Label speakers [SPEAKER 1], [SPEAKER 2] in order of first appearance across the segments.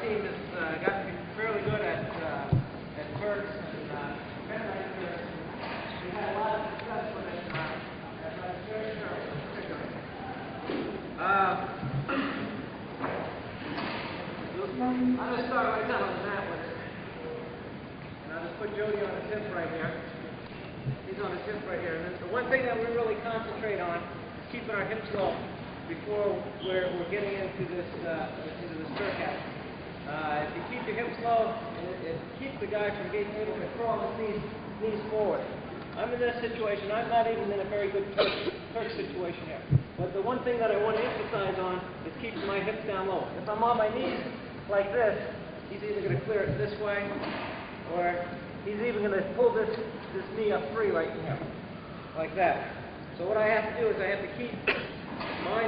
[SPEAKER 1] team has gotten to be fairly good at Turks and Mennonite Turks. We had a lot of success with it at Turk particularly. I'm going to start right down on the mat with it. And I'll just put Jody on his hip right here. He's on his hip right here. And the one thing that we really concentrate on is keeping our hips low before we're getting into this Turk act. If you keep your hips low, it keeps the guy from getting able to crawl his knees forward. I'm in this situation. I'm not even in a very good Turk situation here. But the one thing that I want to emphasize on is keeping my hips down low. If I'm on my knees like this, he's either going to clear it this way, or he's even going to pull this knee up free right here, like that. So what I have to do is I have to keep my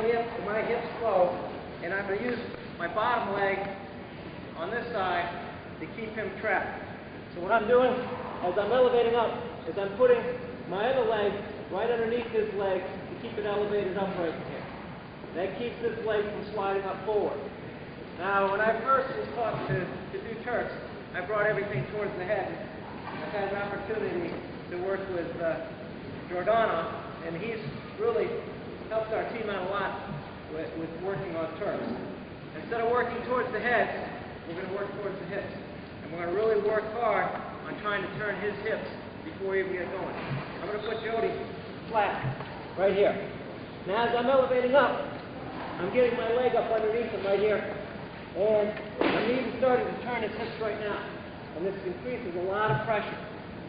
[SPEAKER 1] hips low, and I'm going to use my bottom leg on this side to keep him trapped. So what I'm doing as I'm elevating up is I'm putting my other leg right underneath his leg to keep it elevated up right here. That keeps this leg from sliding up forward. Now, when I first was taught to do Turks, I brought everything towards the head. I've had an opportunity to work with Giordano, and he's really helped our team out a lot with working on Turks. Instead of working towards the head, we're going to work towards the hips. And we're going to really work hard on trying to turn his hips before we even get going. I'm going to put Jody flat right here. Now as I'm elevating up, I'm getting my leg up underneath him right here. And I'm even starting to turn his hips right now. And this increases a lot of pressure.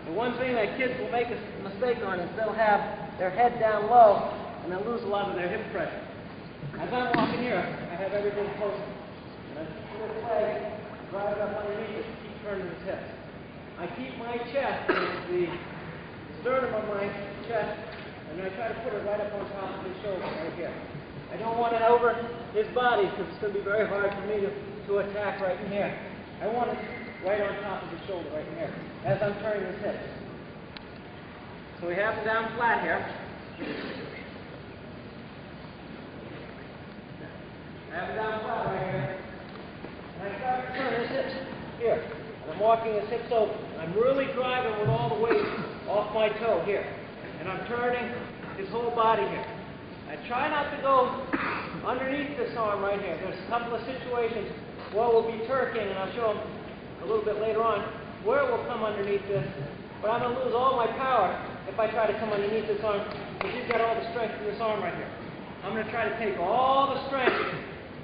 [SPEAKER 1] The one thing that kids will make a mistake on is they'll have their head down low and they'll lose a lot of their hip pressure. As I'm walking here, I have everything close. And I keep this leg, drive it up underneath it, keep turning his hips. I keep my chest, the sternum of my chest, and I try to put it right up on top of his shoulder right here. I don't want it over his body because it's going to be very hard for me to attack right in here. I want it right on top of his shoulder right in here as I'm turning his hips. So we have him down flat here. I have him down flat right here. And I start to turn his hips here. And I'm walking his hips open. I'm really driving with all the weight off my toe here. And I'm turning his whole body here. I try not to go underneath this arm right here. There's a couple of situations where we'll be turking, and I'll show them a little bit later on, where it will come underneath this. But I'm going to lose all my power if I try to come underneath this arm, because he's got all the strength in this arm right here. I'm going to try to take all the strength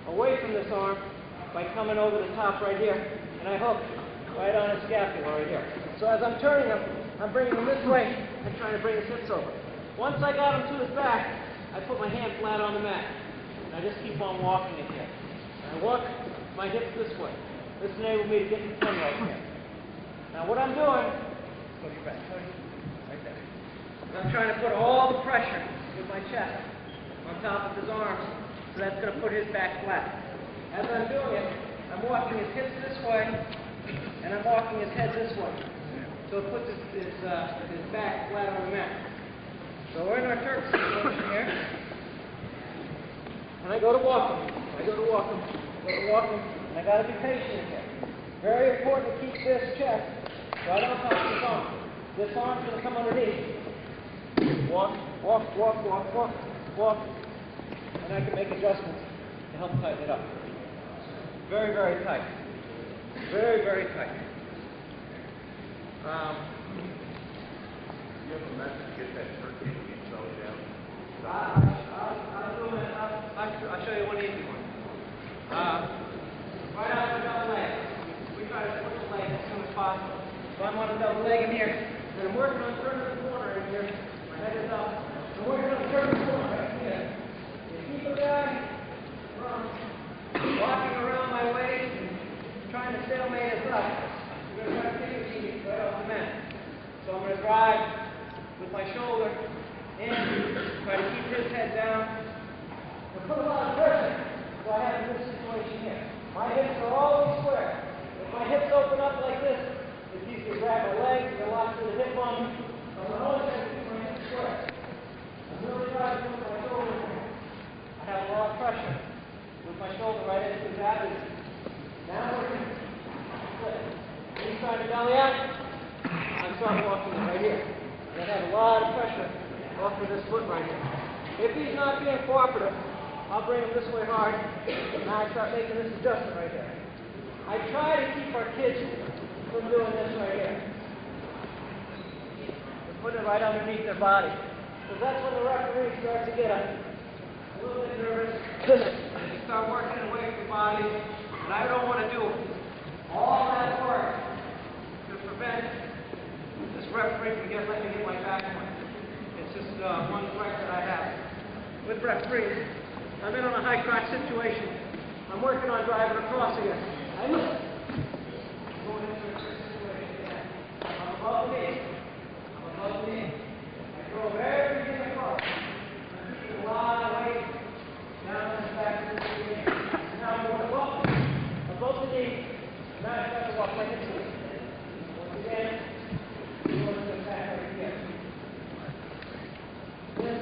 [SPEAKER 1] away from this arm by coming over the top right here, and I hook right on his scapula right here. So as I'm turning him, I'm bringing him this way and trying to bring his hips over. Once I got him to his back, I put my hand flat on the mat, and I just keep on walking it here. And I walk my hips this way. This enables me to get the pin right here. Now what I'm doing, go to your back, right there. I'm trying to put all the pressure with my chest on top of his arms, so that's going to put his back flat. As I'm doing it, I'm walking his hips this way, and I'm walking his head this way. So it puts his back flat on the mat. So we're in our Turk situation here. And I go to walk him. And I got to be patient here. Very important to keep this chest right on top of his arm. This arm's going to come underneath. Walk. And I can make adjustments to help tighten it up. Very, very tight. Very, very tight.
[SPEAKER 2] You have a method to get that turkey to get settled down?
[SPEAKER 1] I'll show you one easy one. Right out of the double leg. We try to push the leg as soon as possible. So I'm on a double leg in here, and I'm working on turning the corner in here. My head is up. I'm working on turning the corner right here. You keep a guy from walking around my waist and trying to stalemate us up. We're going to try to take a knee right off the mat. So I'm going to drive with my shoulder in, try to keep his head down. I put a lot of pressure, so I have this situation here. My hips are always square. If my hips open up like this, it's easy to grab my legs and lock to the hip bone. So I'm always going to keep my hips square. I'm really trying to put my shoulder in. I have a lot of pressure with my shoulder right into his abdomen. Now we're start walking right here. I'm going to have a lot of pressure off of this foot right here. If he's not being cooperative, I'll bring him this way hard, and I start making this adjustment right here. I try to keep our kids from doing this right here. We're putting it right underneath their body. Because that's when the referee starts to get a little bit nervous. They start working away from the body, and I don't want to do all that work to prevent this referee from letting me get my back point. It's just one threat that I have with referees. I'm in on a high crotch situation. I'm working on driving across again. I'm going into a situation again. I'm above the knee. I'm above the knee. I drove everything across. I'm keeping a lot of weight down in the back of the knee. Now I'm going above the knee. Now I start to walk like this. Once again, I'm going to the back right here. This